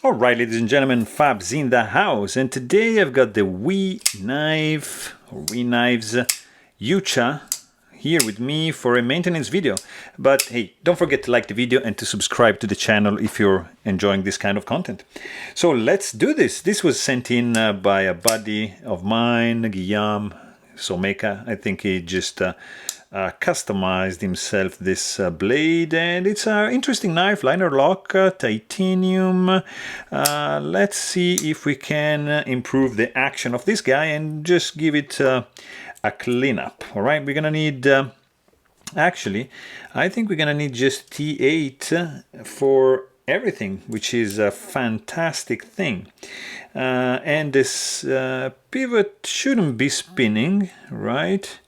Alright, ladies and gentlemen, Fabs in the house, and today I've got the Wii Knife, or Wii Knives Yucha here with me for a maintenance video. But hey, don't forget to like the video and to subscribe to the channel if you're enjoying this kind of content. So let's do this. This was sent in by a buddy of mine, Guillaume Someka. I think he just customized himself this blade, and it's an interesting knife, liner lock, titanium. Let's see if we can improve the action of this guy and just give it a cleanup. All right, we're gonna need actually, I think we're gonna need just T8 for everything, which is a fantastic thing. And this pivot shouldn't be spinning, right?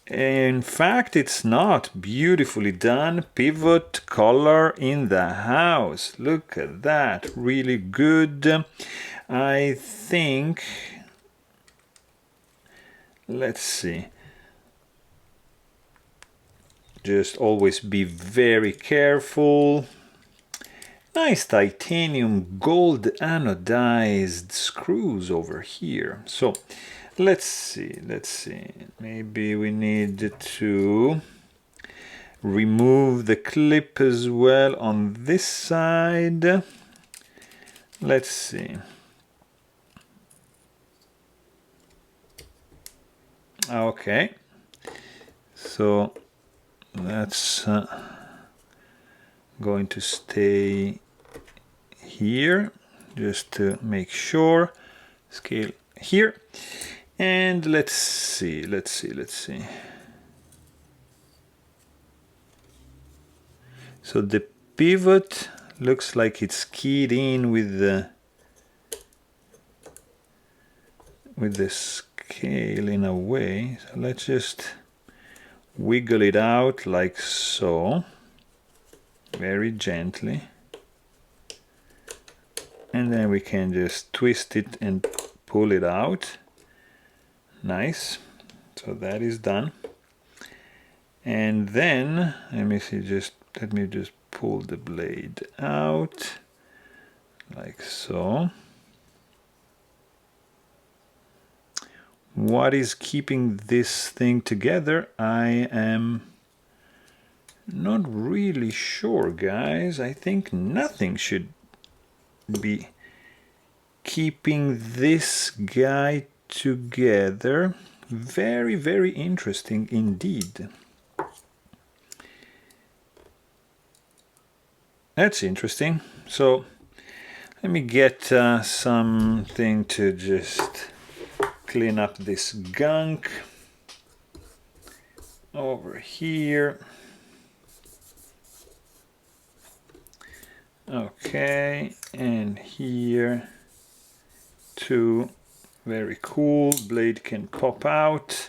In fact, it's not. Beautifully done. Pivot color in the house. Look at that. Really good. I think, let's see. Just always be very careful. Nice titanium gold anodized screws over here. So let's see. Maybe we need to remove the clip as well on this side. Let's see. Okay. So that's going to stay here just to make sure. Scale here. And let's see. So the pivot looks like it's keyed in with the scale in a way. So let's just wiggle it out like so, very gently. And then we can just twist it and pull it out. Nice. So that is done. And then let me just pull the blade out like so. What is keeping this thing together? I am not really sure, guys. I think nothing should be keeping this guy together. Very, very interesting indeed. That's interesting. So let me get something to just clean up this gunk over here. Okay, and here too. Very cool. Blade can pop out.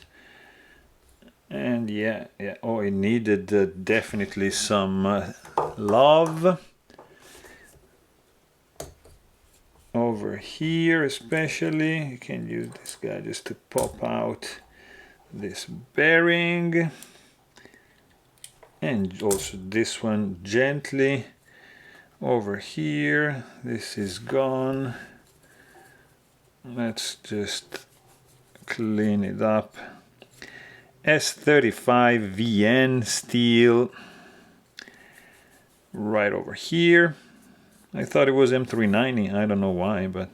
And yeah. Oh, it needed definitely some love. Over here especially, you can use this guy just to pop out this bearing. And also this one gently. Over here, this is gone. Let's just clean it up. S35 VN steel right over here. I thought it was M390, I don't know why, but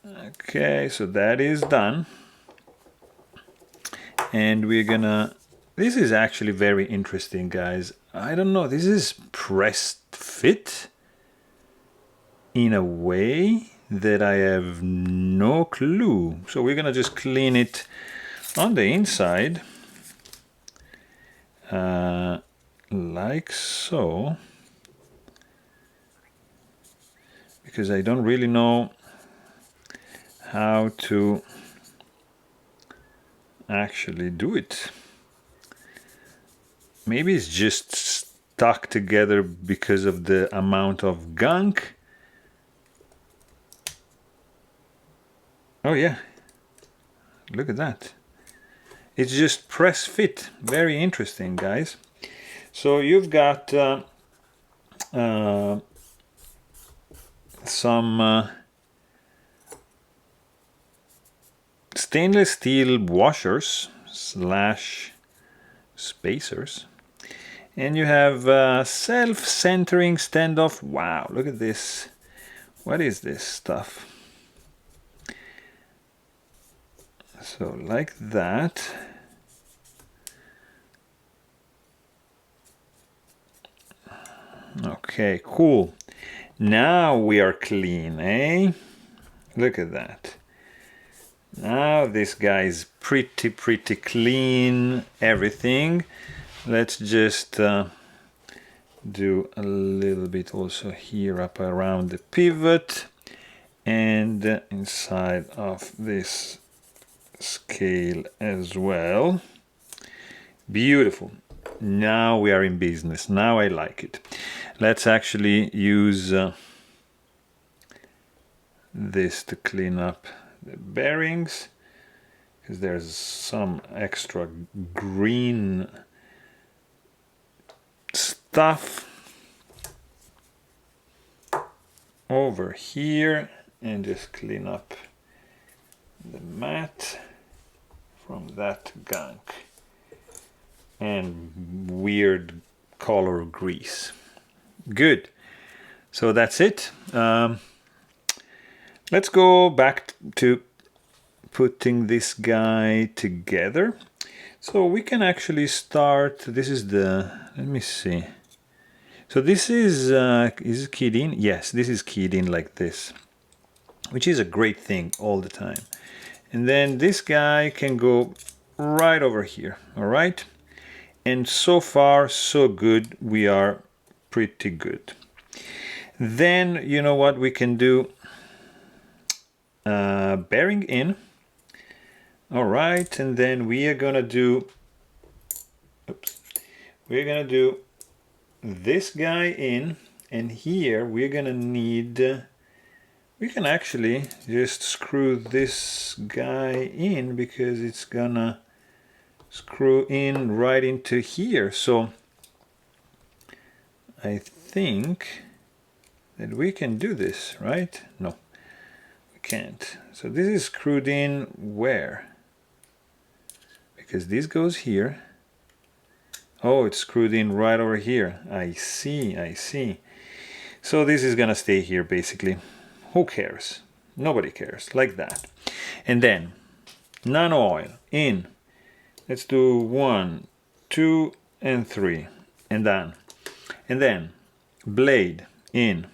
okay, so that is done. And we're gonna, this is actually very interesting, guys. I don't know, this is pressed fit in a way that I have no clue. So we're gonna just clean it on the inside like so, because I don't really know how to actually do it. Maybe it's just stuck together because of the amount of gunk. Oh yeah, look at that. It's just press fit. Very interesting, guys. So you've got some stainless steel washers slash spacers. And you have self-centering standoff. Wow, look at this. What is this stuff? So like that. Okay, cool. Now we are clean, eh? Look at that. Now this guy is pretty clean, everything. Let's just do a little bit also here up around the pivot and inside of this scale as well. Beautiful. Now we are in business. Now I like it. Let's actually use this to clean up the bearings, because there's some extra green stuff over here, and just clean up the mat from that gunk and weird color grease. Good. So that's it. Let's go back to putting this guy together. So we can actually start. This is the, let me see. So this is it keyed in? Yes, this is keyed in like this, which is a great thing all the time. And then this guy can go right over here, all right? And so far, so good. We are pretty good. Then, you know what we can do? Bearing in. All right, and then we are gonna do, oops, we're gonna do this guy in, and here we're gonna need, we can actually just screw this guy in, because it's gonna screw in right into here. So I think that we can do this, right? No, we can't. So this is screwed in where? Because this goes here. Oh, it's screwed in right over here. I see, I see. So this is gonna stay here basically. Who cares? Nobody cares, like that. And then nano oil in. Let's do 1, 2, and 3, and done. And then blade in,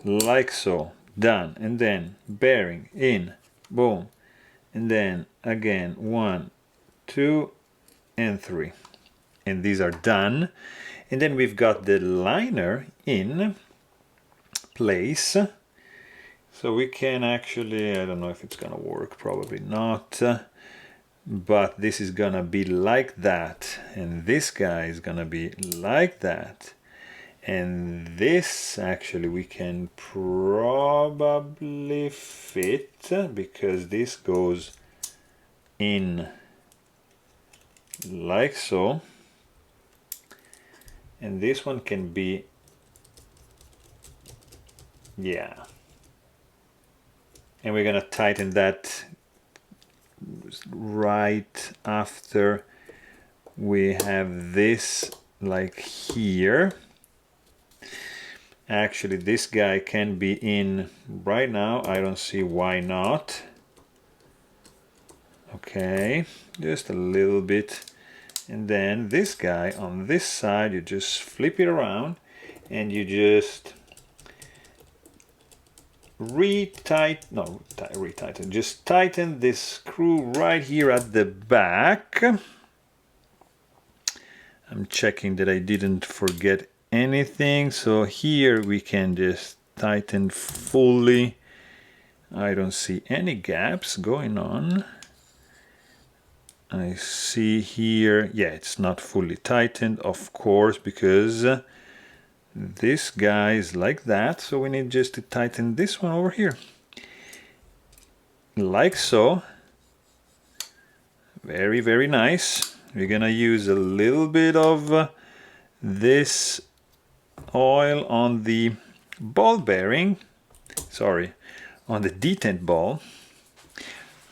like so, done. And then bearing in, boom. And then again 1, 2, and 3. And these are done. And then we've got the liner in place. So we can actually, I don't know if it's gonna work, probably not. But this is gonna be like that, and this guy is gonna be like that, and this actually we can probably fit, because this goes in like so, and this one can be, yeah, and we're gonna tighten that right after we have this, like here. Actually this guy can be in right now. I don't see why not. Okay, just a little bit. And then this guy on this side, you just flip it around and you just retighten, just tighten this screw right here at the back. I'm checking that I didn't forget anything. So here we can just tighten fully. I don't see any gaps going on. I see here, yeah, it's not fully tightened, of course, because this guy is like that, so we need just to tighten this one over here. Like so. Very, very nice. We're gonna use a little bit of this oil on the ball bearing, sorry, on the detent ball.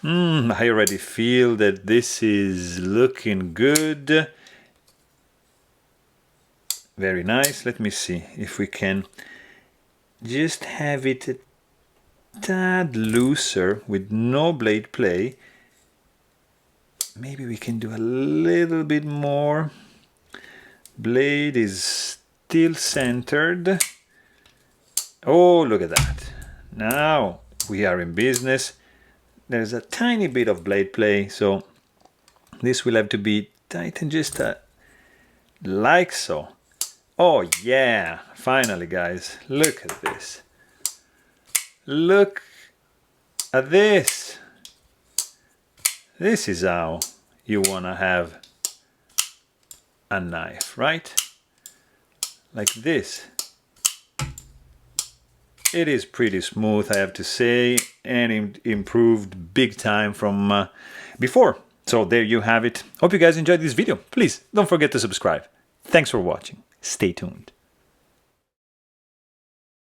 I already feel that this is looking good. Very nice. Let me see if we can just have it a tad looser with no blade play. Maybe we can do a little bit more. Blade is still centered. Oh, look at that. Now we are in business. There's a tiny bit of blade play, so this will have to be tightened just like so. Oh yeah, finally guys, look at this. Look at this. This is how you wanna have a knife, right? Like this. It is pretty smooth, I have to say, and improved big time from before. So there you have it. Hope you guys enjoyed this video. Please don't forget to subscribe. Thanks for watching. Stay tuned.